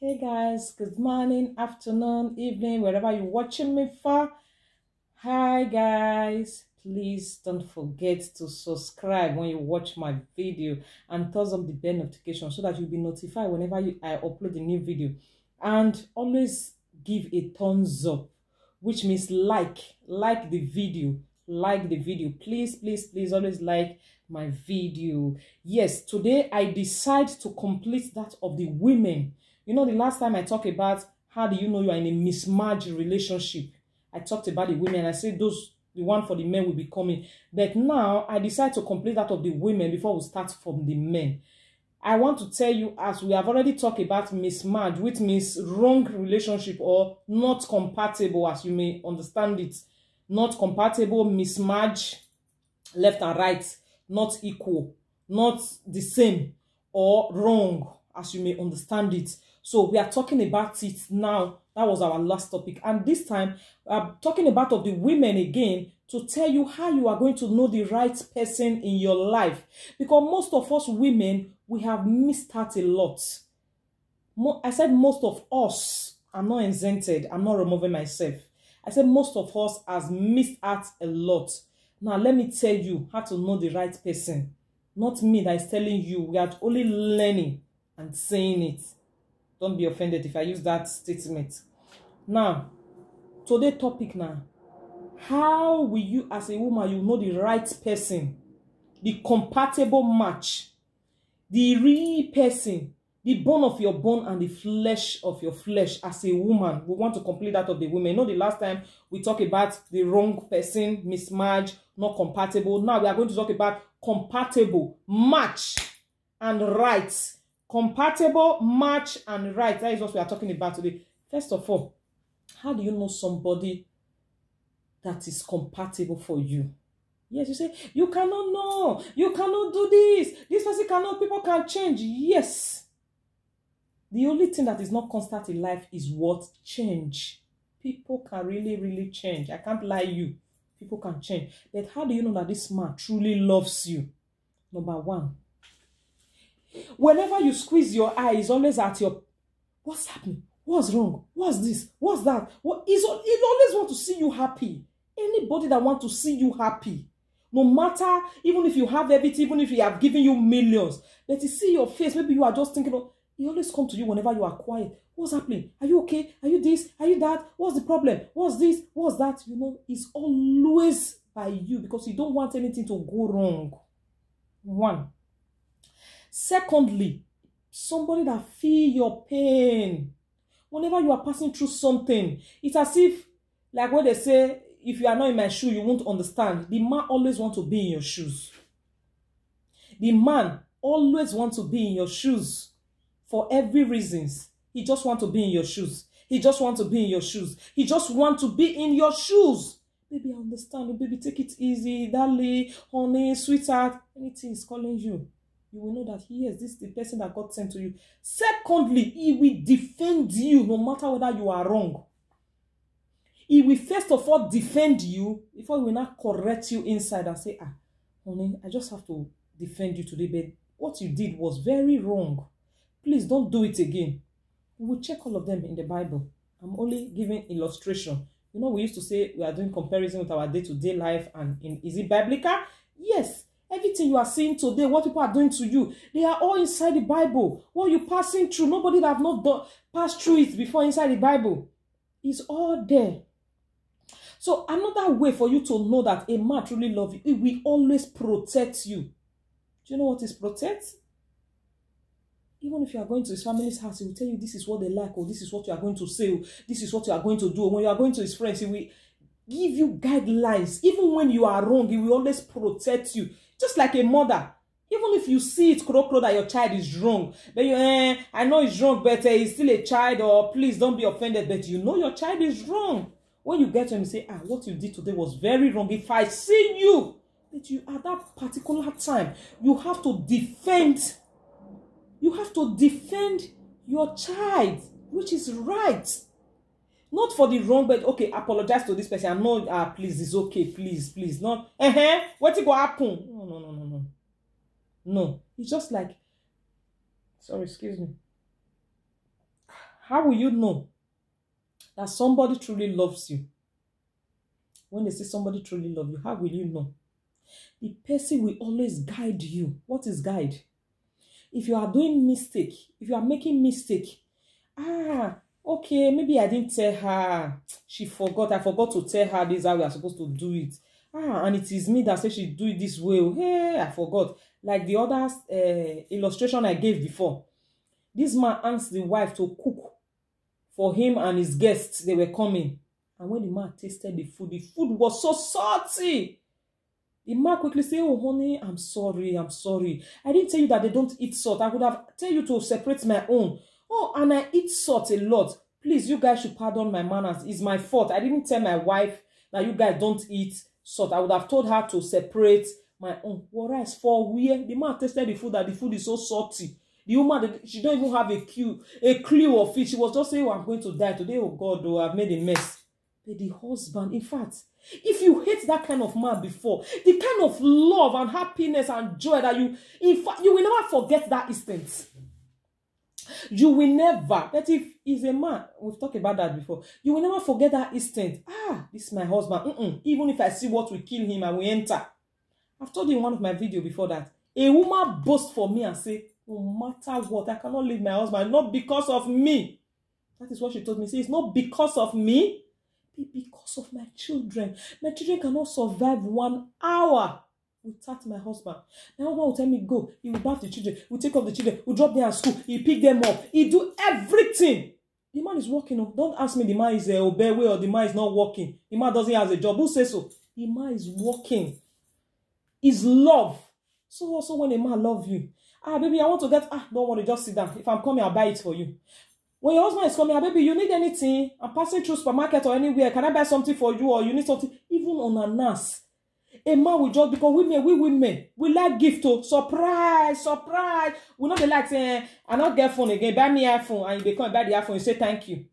Hey guys, good morning, afternoon, evening, wherever you're watching me from. Hi guys, please don't forget to subscribe when you watch my video and turn on the bell notification so that you'll be notified whenever I upload a new video. And always give a thumbs up, which means like the video. Like the video. Please always like my video. Yes, today I decide to complete that of the women. You know, the last time I talked about how do you know you are in a mismatched relationship. I talked about the women. I said the one for the men will be coming. But now I decide to complete that of the women before we start from the men. I want to tell you, as we have already talked about mismatch, which means wrong relationship or not compatible, as you may understand it. Not compatible, mismatch, left and right, not equal, not the same, or wrong, as you may understand it. So we are talking about it now. That was our last topic. And this time, I'm talking about of the women again to tell you how you are going to know the right person in your life. Because most of us women, we have missed out a lot. I said most of us. I'm not exempted. I'm not removing myself. I said most of us has missed out a lot. Now, let me tell you how to know the right person. Not me that is telling you. We are only learning and saying it. Don't be offended if I use that statement. Now, today's topic now. How will you, as a woman, you know the right person? The compatible match. The real person. The bone of your bone and the flesh of your flesh as a woman. We want to complete that of the women. You know, the last time we talked about the wrong person, mismatch, not compatible. Now we are going to talk about compatible, match, and right. Compatible, match, and right. That is what we are talking about today. First of all, how do you know somebody that is compatible for you? Yes, you say, you cannot know. You cannot do this. This person cannot. People can change. Yes. The only thing that is not constant in life is what? Change. People can really change. I can't lie you. People can change. But how do you know that this man truly loves you? Number one. Whenever you squeeze your eye, it's always at your, what's happening? What's wrong? What's this? What's that? He always want to see you happy. Anybody that want to see you happy. No matter, even if you have everything, even if he have given you millions, but you see your face, maybe you are just thinking of, he always come to you whenever you are quiet. What's happening? Are you okay? Are you this? Are you that? What's the problem? What's this? What's that? You know, it's always by you because you don't want anything to go wrong. One. Secondly, somebody that feel your pain. Whenever you are passing through something, it's as if, like what they say, if you are not in my shoe, you won't understand. The man always wants to be in your shoes. The man always wants to be in your shoes. For every reasons. He just wants to be in your shoes. He just wants to be in your shoes. He just wants to be in your shoes. Baby, I understand. Oh, baby, take it easy. Darling, honey, sweetheart. Anything is calling you. You will know that yes, this is the person that God sent to you. Secondly, he will defend you no matter whether you are wrong. He will first of all defend you before he will not correct you inside and say, honey, I just have to defend you today, but what you did was very wrong. Please don't do it again. We will check all of them in the Bible. I'm only giving illustration. You know, we used to say we are doing comparison with our day-to-day life and is it biblical? Yes. Everything you are seeing today, what people are doing to you, they are all inside the Bible. What you're passing through, nobody that have not passed through it before inside the Bible. It's all there. So another way for you to know that a man truly loves you, it will always protect you. Do you know what is protect? Even if you are going to his family's house, he will tell you this is what they like, or this is what you are going to say, or this is what you are going to do. When you are going to his friends, he will give you guidelines. Even when you are wrong, he will always protect you. Just like a mother. Even if you see it, crow that your child is wrong, but you, I know he's wrong, but he's still a child, or please don't be offended, but you know your child is wrong. When you get to him, you say, what you did today was very wrong. If I see you, that you at that particular time, you have to defend. You have to defend your child, which is right. Not for the wrong, but okay, apologize to this person. I know, please, it's okay, please. Not, what it go happen? No. No, it's just like, sorry, excuse me. How will you know that somebody truly loves you? When they say somebody truly loves you, how will you know? The person will always guide you. What is guide? If you are doing mistake, if you are making mistake, okay, maybe I didn't tell her. She forgot. I forgot to tell her this is how we are supposed to do it. And it is me that said she do it this way. Hey, I forgot. Like the other illustration I gave before. This man asked the wife to cook for him and his guests. They were coming. And when the man tasted the food was so salty. The man quickly said, oh, honey, I'm sorry. I didn't tell you that they don't eat salt. I would have tell you to separate my own. Oh, and I eat salt a lot. Please, you guys should pardon my manners. It's my fault. I didn't tell my wife that you guys don't eat salt. I would have told her to separate my own. What else for where? The man tasted the food, that the food is so salty. The woman, she don't even have a clue of it. She was just saying, oh, I'm going to die today. Oh, God, oh, I've made a mess. But the husband, in fact, if you hate that kind of man before, the kind of love and happiness and joy that you, in fact, you will never forget that instant. You will never. But if he's a man, we've talked about that before, you will never forget that instant. This is my husband. Even if I see what will kill him, I will enter. I've told you in one of my videos before that a woman boasts for me and say, no matter what, I cannot leave my husband, not because of me. That is what she told me. Say, it's not because of me. Because of my children. My children cannot survive 1 hour without my husband. My husband will tell me, go. He will bath the children. We'll take off the children. We'll drop them at school. He'll pick them up. He'll do everything. The man is working. Don't ask me the man is obey or the man is not working. The man doesn't have a job. Who says so? The man is working. It's love. So also when a man loves you, baby, I want to get, don't worry, just sit down. If I'm coming, I'll buy it for you. When your husband is coming, baby, you need anything? I'm passing through supermarket or anywhere. Can I buy something for you? Or you need something? Even on a nurse. A man will just, because we women, we like gift to surprise. We not be like saying, I not get phone again, buy me iPhone, and you come buy the iPhone, you say thank you.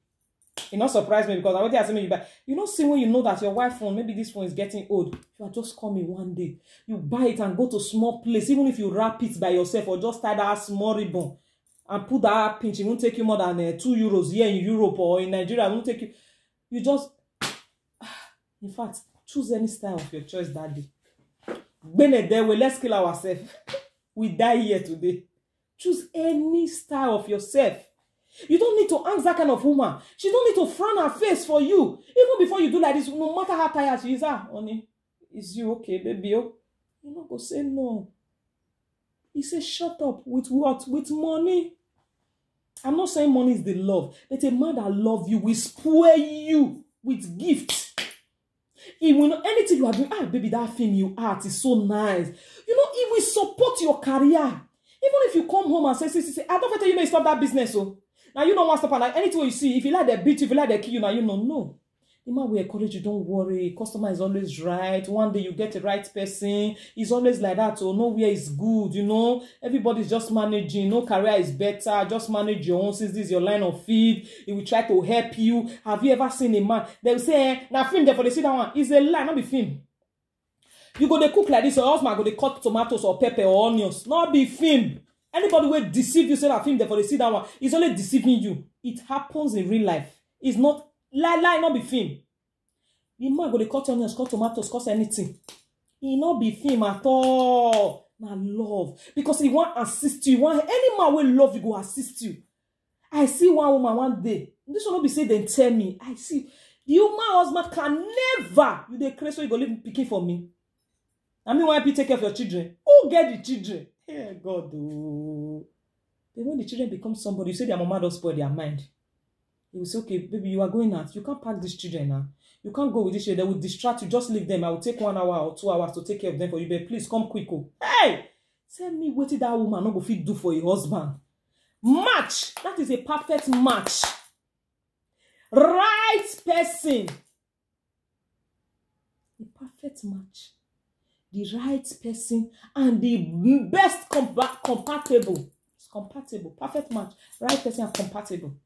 You not surprise me because I already asked me you buy. You not see when you know that your wife phone, maybe this phone is getting old. You are just coming one day. You buy it and go to small place, even if you wrap it by yourself or just tie that small ribbon. And put that pinch, it won't take you more than €2 here in Europe or in Nigeria. It won't take you. You just, in fact, choose any style of your choice that day. Let's kill ourselves. We die here today. Choose any style of yourself. You don't need to ask that kind of woman. She don't need to frown her face for you. Even before you do like this, no matter how tired she is, honey, is you okay, baby? Oh, you're not going to say no. He says, shut up. With what? With money. I'm not saying money is the love, but a man that loves you will spoil you with gifts. He will not, anything you are doing, baby, that thing you art is so nice. You know, he will support your career. Even if you come home and say, I don't tell you may stop that business. So now you don't want to stop, and like anything you see, if you like the beat, if you like the kill you, now you know, no. The man will encourage you, don't worry. Customer is always right. One day you get the right person. It's always like that. So nowhere is good, you know. Everybody's just managing. No career is better. Just manage your own. Since this is your line of feed, he will try to help you. Have you ever seen a man? They will say, now film there for the sit down one. It's a lie, not be film. You go to cook like this, your husband go to cut tomatoes or pepper or onions. Not be film. Anybody will deceive you, say that film there for the sit down one. It's only deceiving you. It happens in real life. It's not. Lie, not be film. The man go to cut onions, cut tomatoes, cut anything. He not be film at all. Now love. Because he want assist you. Any man will love you, go assist you. I see one woman one day. This will not be say then tell me. I see. The human husband can never. You dey crazy so you go leave picking for me. I mean, why people take care of your children? Who get the children? Hey, God. Oh. But when the children become somebody, you say their mama don't spoil their mind. They will say, okay, baby, you are going out. You can't pack these children now. You can't go with this children. They will distract you. Just leave them. I will take 1 hour or 2 hours to take care of them for you. But please come quick. Oh. Hey! Tell me what that woman not go fit do for your husband. Match. That is a perfect match. Right person. The perfect match. The right person and the best compatible. It's compatible. Perfect match. Right person and compatible.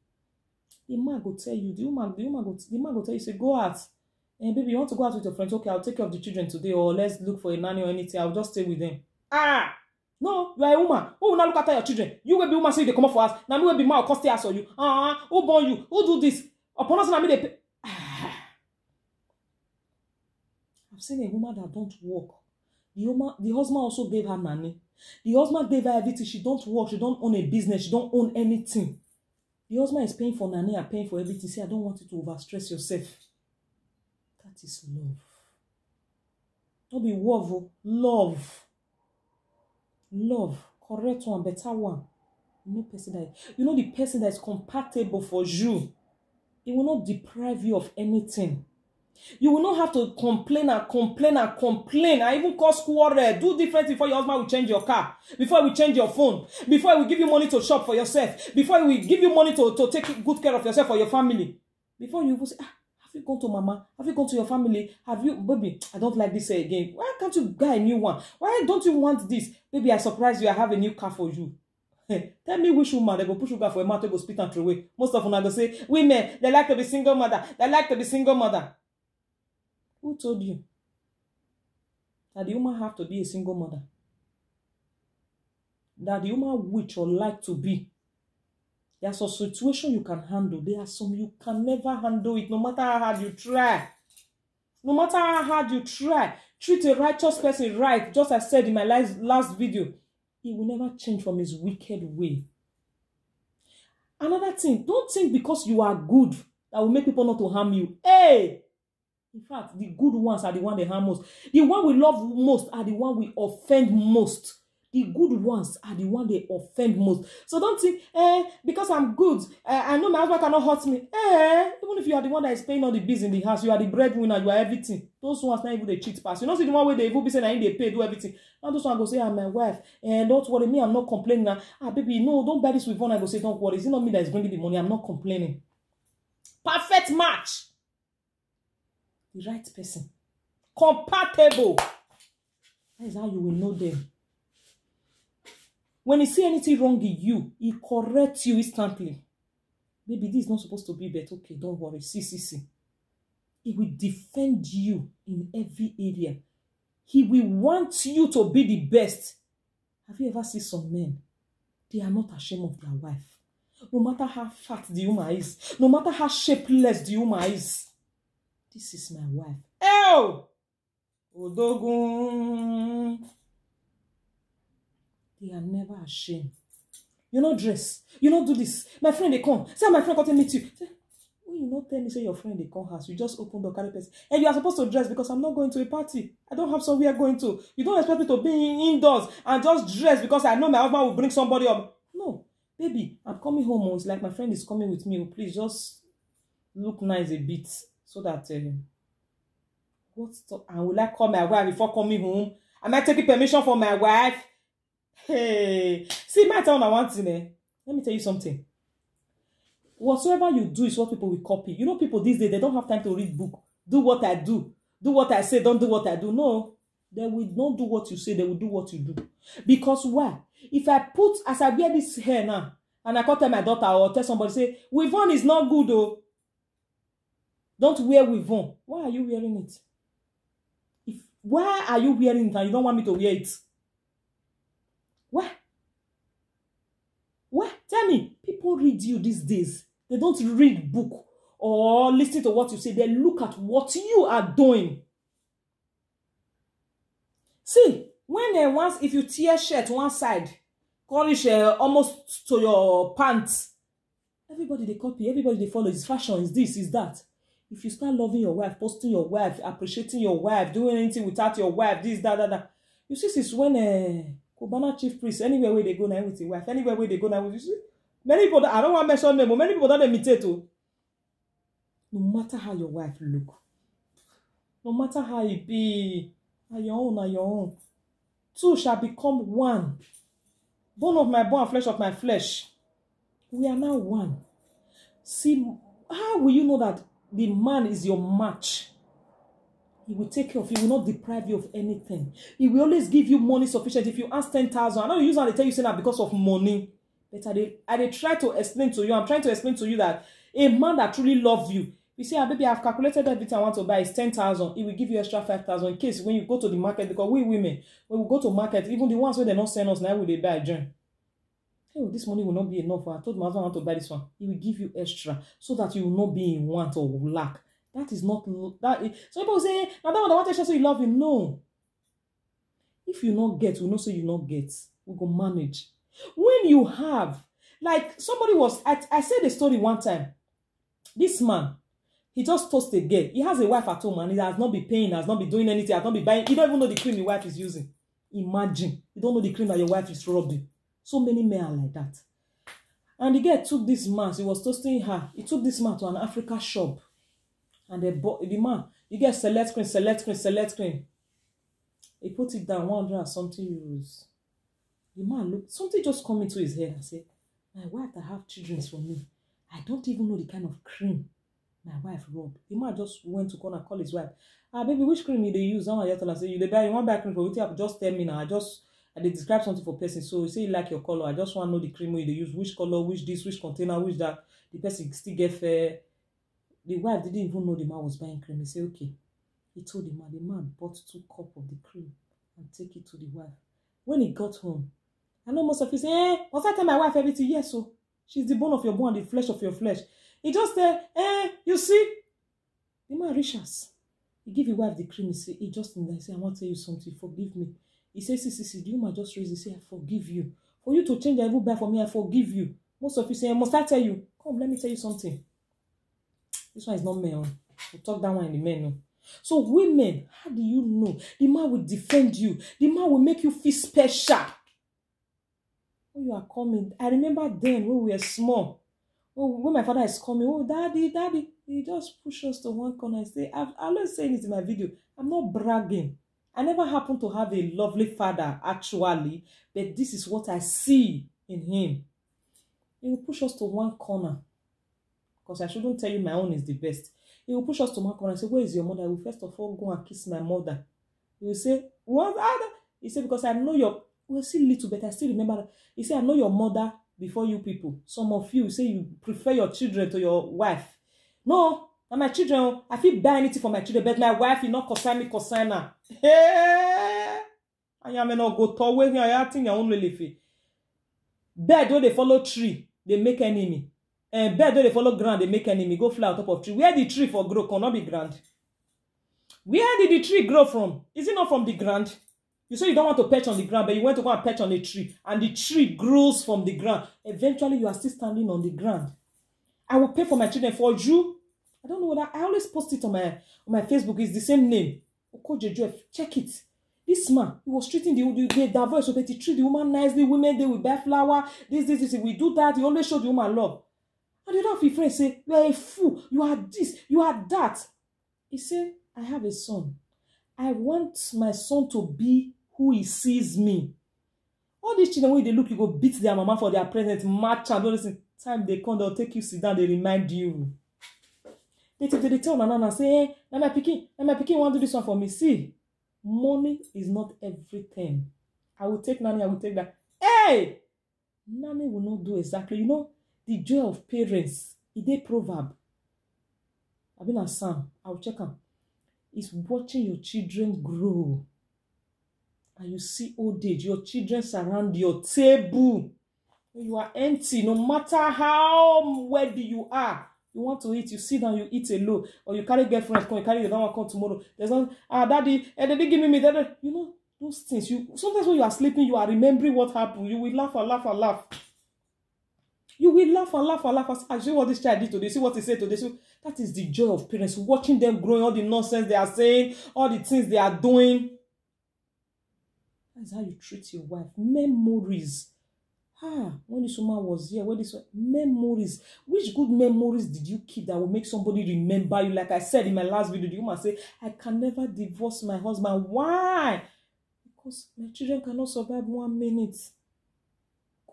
The man go tell you, the man go tell you, say, go out. And baby, you want to go out with your friends? Okay, I'll take care of the children today, or let's look for a nanny or anything. I'll just stay with them. No, you are a woman. Who will not look after your children? You will be woman, say they come up for us. Now me will be more cost us for you. Who born you? Who do this? Upon us, me they pay. I've seen a woman that don't work. The husband also gave her money. The husband gave her everything. She don't work. She don't own a business. She don't own anything. The husband is paying for nanny and paying for everything. Say, I don't want you to overstress yourself. That is love. Don't be love. Love. Love. Correct one, better one. No person that, you know, the person that is compatible for you. It will not deprive you of anything. You will not have to complain and complain and complain and even cause quarrel. Do different before your husband will change your car, before he will change your phone, before he will give you money to shop for yourself, before he will give you money to take good care of yourself or your family. Before you will say, have you gone to mama? Have you gone to your family? Have you, baby, I don't like this again. Why can't you buy a new one? Why don't you want this? Baby, I surprise you, I have a new car for you. Tell me which woman they go push sugar for a mouth to go spit and throw away. Most of them are going to say, women, they like to be single mother. They like to be single mother. Who told you that the woman have to be a single mother? That the woman which or like to be. There's a situation you can handle. There are some you can never handle it, no matter how hard you try. No matter how hard you try. Treat a righteous person right, just as I said in my last video. He will never change from his wicked way. Another thing, don't think because you are good that will make people not to harm you. Hey! In fact, the good ones are the one they harm most. The one we love most are the one we offend most. The good ones are the one they offend most. So don't think, because I'm good, I know my husband cannot hurt me. Even if you are the one that is paying all the bills in the house, you are the breadwinner, you are everything. Those ones not even the cheat pass. You know, see the one where they even be saying, I need they pay, do everything. And those ones go say, I'm my wife, don't worry, me, I'm not complaining now. Baby, no, don't buy this with one. I go say, don't worry, it's not me that is bringing the money, I'm not complaining. Perfect match. The right person. Compatible. That is how you will know them. When he see anything wrong in you, he corrects you instantly. Maybe this is not supposed to be, but okay, don't worry. See. He will defend you in every area. He will want you to be the best. Have you ever seen some men? They are not ashamed of their wife. No matter how fat the woman is, no matter how shapeless the woman is. This is my wife. Oh! Odogun. They are never ashamed. You not dress. You not do this. My friend, they come. Say, my friend, come to meet you. Say, when you not tell me, say your friend, they come house. You just open the carry person. And you are supposed to dress because I'm not going to a party. I don't have somewhere going to. You don't expect me to be indoors and just dress because I know my husband will bring somebody up. No. Baby, I'm coming home. It's like my friend is coming with me. Please just look nice a bit. So that, I will like call my wife before coming home. Am I taking permission from my wife? Hey, see, my town, I want to know. Let me tell you something. Whatsoever you do is what people will copy. You know, people these days, they don't have time to read book. Do what I do. Do what I say. Don't do what I do. No, they will not do what you say. They will do what you do. Because why? If I put, as I wear this hair now, and I can't tell my daughter or tell somebody, say, weave-on is not good, though. Don't wear weave-on. Why are you wearing it? Why are you wearing it and you don't want me to wear it? Why? Why? Tell me. People read you these days. They don't read book or listen to what you say. They look at what you are doing. See, when once if you tear shirt one side, call it almost to your pants, everybody they copy, everybody they follow. It's fashion, it's this, it's that. If you start loving your wife, posting your wife, appreciating your wife, doing anything without your wife, this, that. You see, it's when Cubana chief priest, anywhere where they go now with your wife, anywhere where they go now with you see. Many people, I don't want to mention them, but many people don't imitate too. No matter how your wife look, no matter how it be, are your own. Two shall become one. Bone of my bone, flesh of my flesh. We are now one. See, how will you know that the man is your match? He will take care of you. He will not deprive you of anything. He will always give you money sufficient. If you ask 10,000, I know you usually tell you say that because of money. But I try to explain to you. I'm trying to explain to you that a man that truly loves you, You say, ah, baby, I've calculated everything I want to buy. It's 10,000. It will give you extra 5,000 in case when you go to the market. Because we women, when we go to market, even the ones where they're not send us, now will they buy a joint. Oh, this money will not be enough. I told my husband I want to buy this one. He will give you extra so that you will not be in want or lack. That is not that. So people say, now that one I want to show you love you. No. If you not get, we know so you not get. We go manage. When you have, like somebody was, I said a story one time. This man, he just toasted a girl. He has a wife at home and he has not been paying, has not been doing anything, has not been buying. You don't even know the cream your wife is using. Imagine. You don't know the cream that your wife is rubbing. So many men are like that. And the girl took this man, he was toasting her. He took this man to an Africa shop. And the man, you get select screen. He put it down, 100 and something euros. The man looked, something just come into his head and said, my wife that have children from me, I don't even know the kind of cream my wife rub. The man just went to corner, call his wife. Ah, baby, which cream you they use? Now I tell her, say, you want buy cream for what? Just tell me now. I describe something for person. So you say you like your color. I just want to know the cream you they use, which color, which this, which container, which that. The person still get fair. The wife didn't even know the man was buying cream. He said, okay. He told the man bought 2 cups of the cream and take it to the wife. When he got home, I know most of you say, must I tell my wife everything? Yes, so she's the bone of your bone and the flesh of your flesh. He just said, you see? The man riches. He give your wife the cream. He just in there, say, I want to tell you something, forgive me. He says, see, the woman just raised, he say, I forgive you. For you to change, I will buy for me, I forgive you. Most of you say, must I tell you? Come, let me tell you something. This one is not men. We'll talk that one in the men. No? So women, how do you know? The man will defend you. The man will make you feel special. When you are coming, I remember then when we were small. When my father is coming, oh, daddy, he just push us to one corner and say, I always say it in my video, I'm not bragging. I never happen to have a lovely father, actually, but this is what I see in him. He will push us to one corner. Because I shouldn't tell you my own is the best. He will push us to one corner and say, where is your mother? I will first of all go and kiss my mother. He will say, what? He said, because I know your... Well, still little, but I still remember that. He said, I know your mother before you people. Some of you say you prefer your children to your wife. No, and my children, I feel buy anything for my children, but my wife, you not consign me, consign her. Hey! I am not go to where I think your own relief. Bird don't they follow tree, they make enemy. And bird don't they follow ground, they make enemy. Go fly on top of tree. Where the tree for grow cannot be ground. Where did the tree grow from? Is it not from the ground? You say you don't want to perch on the ground, but you want to go and perch on a tree, and the tree grows from the ground. Eventually, you are still standing on the ground. I will pay for my children for you. I don't know whether I always post it on my Facebook. It's the same name. Check it. This man, he was treating the voice, but he treat the woman nicely. Women, they will buy flower. This. We do that. He always show the woman love. And the other of his friends say, you are a fool. You are this. You are that. He said, I have a son. I want my son to be who he sees me. All these children, when they look, you go beat their mama for their present, match and all this. Time they come, they'll take you, sit down, they remind you. They tell Nana and say, hey, my pikin want to do this one for me. See, money is not everything. I will take Nani, I will take that. Hey! Nani will not do exactly. You know, the joy of parents, it's a proverb. I've been a Sam, I will check them. Is watching your children grow. And you see old age, your children surround your table. You are empty, no matter how wealthy you are. You want to eat, you sit down, you eat alone. Or you carry girlfriend, come, you carry your don't come tomorrow. There's not, daddy, daddy give me that. You know, those things. Sometimes when you are sleeping, you are remembering what happened. You will laugh and laugh and laugh. You will laugh and laugh and laugh. I see what this child did today. See what he said today. So that is the joy of parents. Watching them growing, all the nonsense they are saying, all the things they are doing. That's how you treat your wife. Memories. When this woman was here, memories. Which good memories did you keep that will make somebody remember you? Like I said in my last video, the woman said, I can never divorce my husband. Why? Because my children cannot survive 1 minute.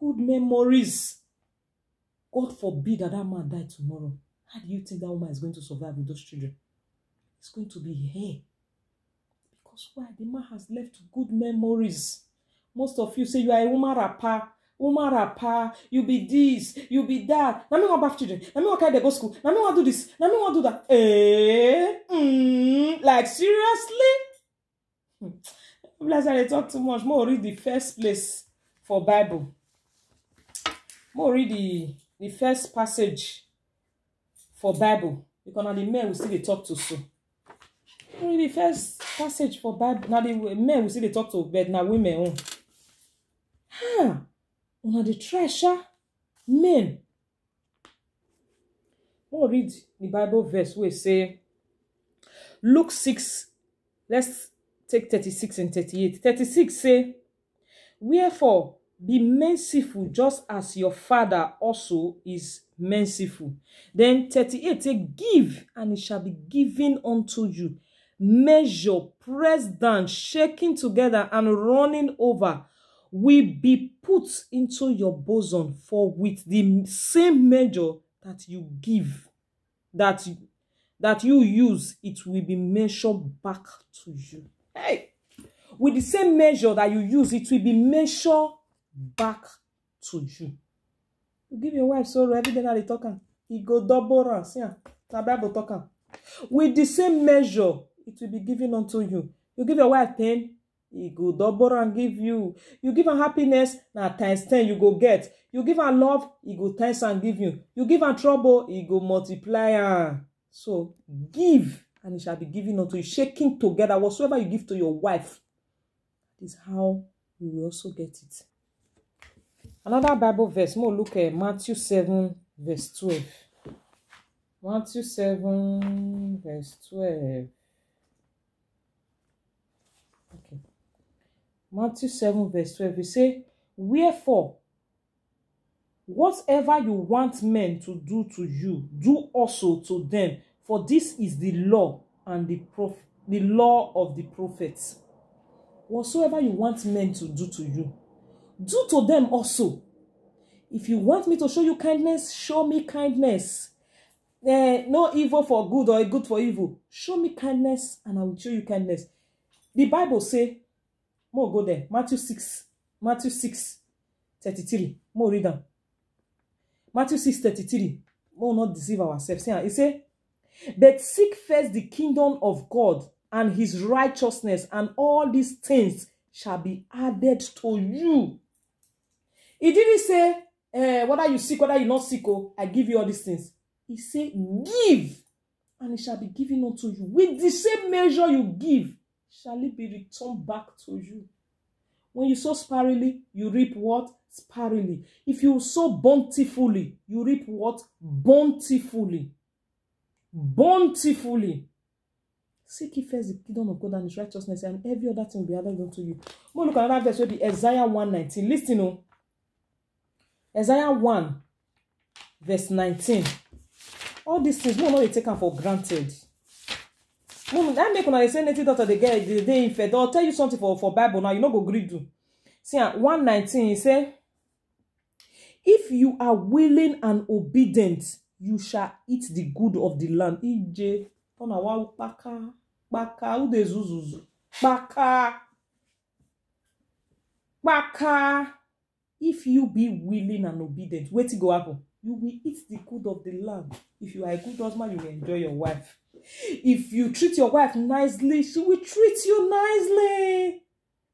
Good memories. God forbid that man die tomorrow. How do you think that woman is going to survive with those children? It's going to be here. Because why? The man has left good memories. Most of you say you are a woman rapper. Umarapa, you be this, you be that. Now me want bath children. Now me want carry them go school. Now me want do this. Now me want do that. Like seriously? Bless I talk too much. More read the first place for Bible. More read the first passage for Bible. Because now the men will see they talk to so. Read the first passage for Bible. Now the men will see they talk to, but now women won't. Una the treasure men. We'll read the Bible verse where it say Luke 6. Let's take 36 and 38. 36 say, wherefore be merciful just as your Father also is merciful. Then 38 say, give and it shall be given unto you. Measure, pressed down, shaking together and running over will be put into your bosom, for with the same measure that you give, that you use, it will be measured back to you. Hey, with the same measure that you use, it will be measured back to you. You give your wife sorrow every day that they talking, he go double round. See, the Bible talking. With the same measure, it will be given unto you. You give your wife pain, he go double and give you. You give her happiness, now times 10 you go get. You give her love, he go times and give you. You give her trouble, he go multiply her. So give, and it shall be given unto you. Shaking together, whatsoever you give to your wife, that is how you will also get it. Another Bible verse, more look at Matthew 7, verse 12. Matthew 7, verse 12. Okay. Matthew 7, verse 12. We say, wherefore, whatever you want men to do to you, do also to them. For this is the law and the law of the prophets. Whatsoever you want men to do to you, do to them also. If you want me to show you kindness, show me kindness. No evil for good or good for evil. Show me kindness and I will show you kindness. The Bible say, more go there. Matthew 6, 33. More read them. Matthew 6, 33. More not deceive ourselves. It say, but seek first the kingdom of God and his righteousness, and all these things shall be added to you. He didn't say, whether you seek, whether you not seek, oh, I give you all these things. He said, give, and it shall be given unto you. With the same measure you give, shall it be returned back to you. When you sow sparingly, you reap what? Sparingly. If you sow bountifully, you reap what? Bountifully. Bountifully. Seek ye first the kingdom of God and his righteousness, and every other thing will be added unto you. We'll look at another verse, will be Isaiah 1:19. Listen, oh. Isaiah 1, verse 19. All these things, we will not be taken for granted. That make when I say anything that they get the day in fed, I'll tell you something for Bible now. You know go agree do. See, 1:19, he say, if you are willing and obedient, you shall eat the good of the land. Ije, baka, ude zuzuzu, baka. If you be willing and obedient, wait to go happen. You will eat the good of the land. If you are a good husband, you will enjoy your wife. If you treat your wife nicely, she will treat you nicely.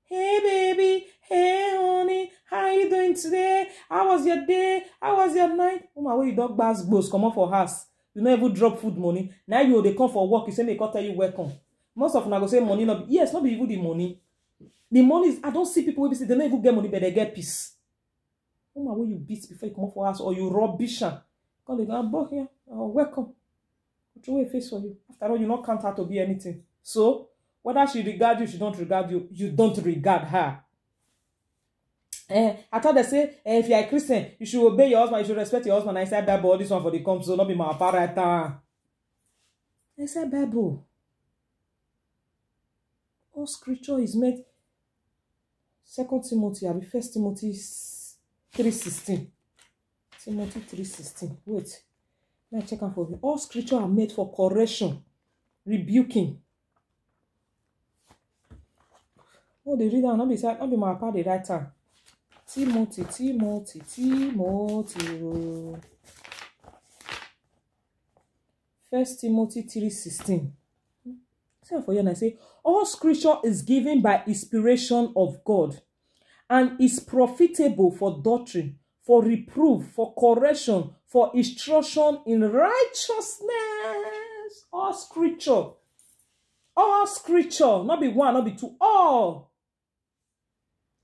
Hey baby, hey honey, how are you doing today? How was your day? How was your night? Oh my, way you dog bass goes come up for house. You don't even drop food money. Now you they come for work. You say me can't tell you welcome. Most of them are go say money not. Yes, not be even the money. The money is, I don't see people who say they don't even get money, but they get peace. Oh my, way you beat before you come up for house, or you rubbish her. Come they go, I'm here. Oh, welcome. Throw away face for you. After all, you not count her to be anything. So, whether she regard you, she don't regard you, you don't regard her. I thought they say, if you are a Christian, you should obey your husband, you should respect your husband. I said, Bible, this one for the come, so not be my apparatus. I said, Bible. All scripture is made. 2 Timothy, I mean 1 Timothy 3:16. Timothy 3:16. Wait. Let me check out for you. All scripture are made for correction, rebuking. Oh, the reader not be my part the right time. Timothy. 1 Timothy 3:16. See for you and I say, all scripture is given by inspiration of God and is profitable for doctrine, for reproof, for correction, for instruction in righteousness. All scripture, not be one, not be two, all.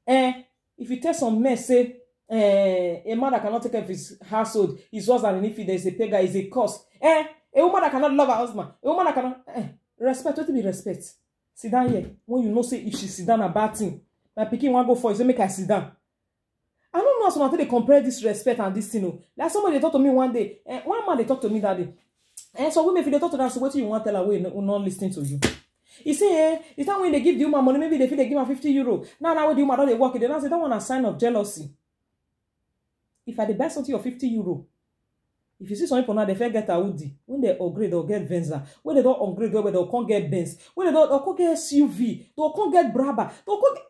If you tell some men, say, a man that cannot take care of his household is worse than if there's a beggar, is a curse. A woman that cannot love her husband, a woman that cannot respect, what to be respect? Sit down here. When you know, say if she sit down a bad thing, my pikin want go for you, say make her sit down. I don't know how they compare this respect and this thing. Like somebody they talk to me one day, one man they talk to me that day. And so women, if they talk to them, so what do you want to tell her? We not listening to you. He say, it's not when they give the woman money, maybe they feel they give her 50 euro. Now when the woman don't work, they don't say that one a sign of jealousy. If I the best something of 50 euro, if you see some people now, they get a Audi. When they upgrade, they'll get Venza. When they don't upgrade, they'll can't get Benz. When they don't, they'll get SUV. They'll can't get Brabba. They'll can't get...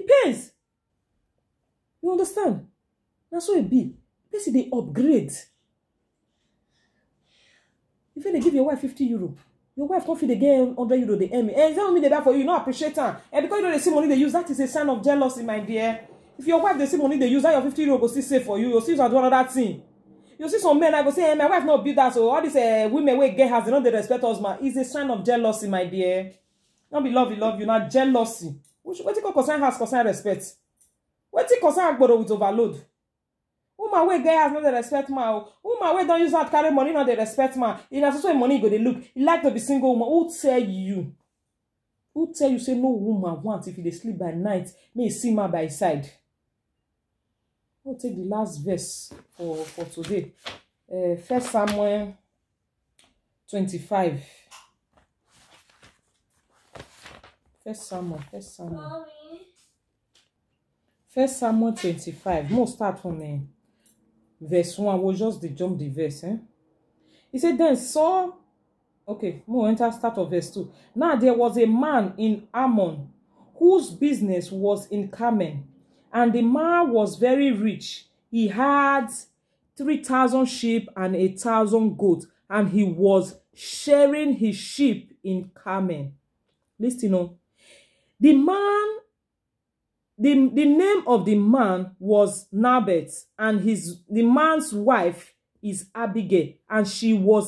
Depends. You understand? That's what it be. They say they upgrade. If they give your wife 50 euro, your wife can't feel they get 100 euro, they earn me. And that mean they buy for you, not appreciate her. And because you know they see money they use, that is a sign of jealousy, my dear. If your wife they see money they use, that your 50 euro go still save for you. You'll see some do another thing. You see some men I go say, hey, my wife not build that, so all these women will get has they know they respect husband. It's a sign of jealousy, my dear. Not be love you, not jealousy. What you call concern has concern respect? What you concern gboro with overload? Woman wey get has not the respect man. Woman wey don't use that carry money not the respect man. In as so money go they look. You like to be single woman. Who tell you? Who tell you say no woman wants if they sleep by night may see man by his side? I'll take the last verse for today. 1 Samuel 25. 1 Samuel. 1 Samuel 25. More start from me. Verse 1. We'll just jump the verse. He said, then Saul. Okay, more enter start of verse 2. Now there was a man in Ammon whose business was in Carmel, and the man was very rich. He had 3,000 sheep and 1,000 goats, and he was sharing his sheep in Carmel. Listen, the man. The name of the man was Naboth, and the man's wife is Abigail, and the woman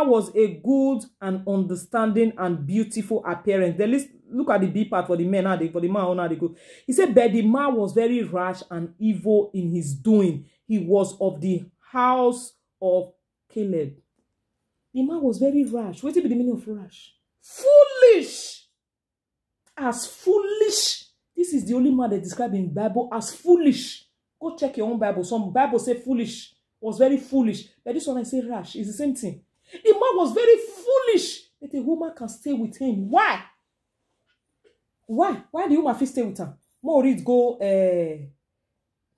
was a good and understanding and beautiful appearance. Then let's look at the B part for the men, for the man, how they go. He said, but the man was very rash and evil in his doing. He was of the house of Caleb. The man was very rash. What is the meaning of rash? Foolish. As foolish. This is the only man that described in the Bible as foolish. Go check your own Bible. Some Bible say foolish. Was very foolish. But this one I say rash. It's the same thing. The man was very foolish that a woman can stay with him. Why? Why? Why the woman feel stay with her? More read go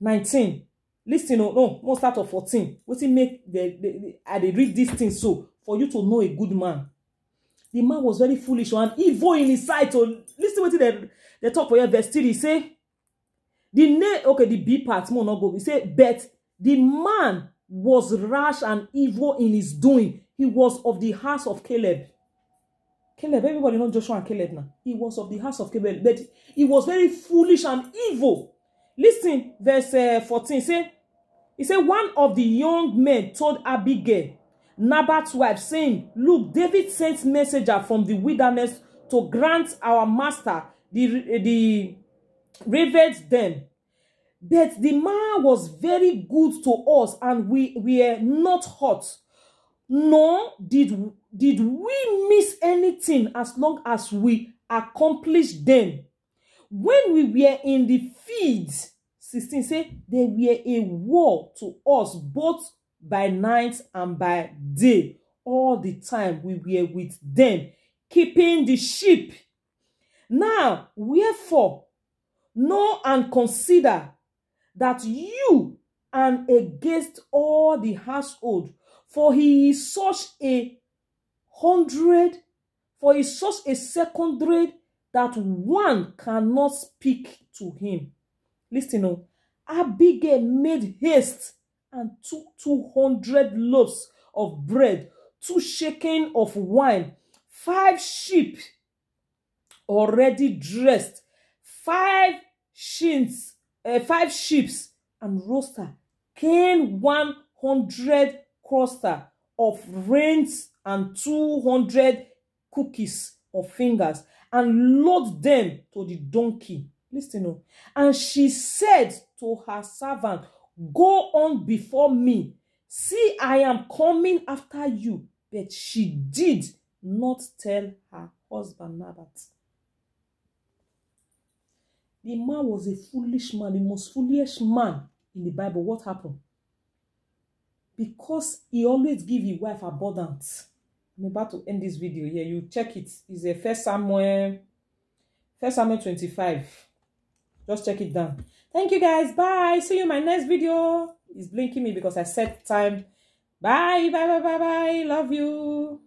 19. Listen, no, more start of 14. What it make they read this thing so for you to know a good man. The man was very foolish and evil in his sight. So listen what they talk for your verse 3. He say the name, okay, the B part more not go. He say, but the man was rash and evil in his doing. He was of the house of Caleb. Caleb, everybody know Joshua and Caleb now. He was of the house of Caleb, but he was very foolish and evil. Listen, verse 14. He said, one of the young men told Abigail, Naboth's wife, saying, look, David sent messenger from the wilderness to grant our master the ravens them. But the man was very good to us, and we were not hurt. Nor did we miss anything as long as we accomplished them. When we were in the fields, 16 say, they were a war to us both by night and by day. All the time we were with them, keeping the sheep. Now, wherefore, know and consider that you and against all the household, for he is such a 100, for is such a secondary that one cannot speak to him. Listen, oh, Abigail made haste and took 200 loaves of bread, 2 shekels of wine, 5 sheep already dressed, 5 shins, 5 sheep, and roaster, cane 100 cluster of rains and 200 cookies of fingers, and load them to the donkey. Listen, oh. And she said to her servant, go on before me. See, I am coming after you. But she did not tell her husband Naboth. The man was a foolish man, the most foolish man in the Bible. What happened? Because he always give his wife abundance. I'm about to end this video here. You check it. It's a 1 Samuel 25. Just check it down. Thank you guys. Bye. See you in my next video. It's blinking me because I set time. Bye. Bye. Bye. Bye. Bye. Love you.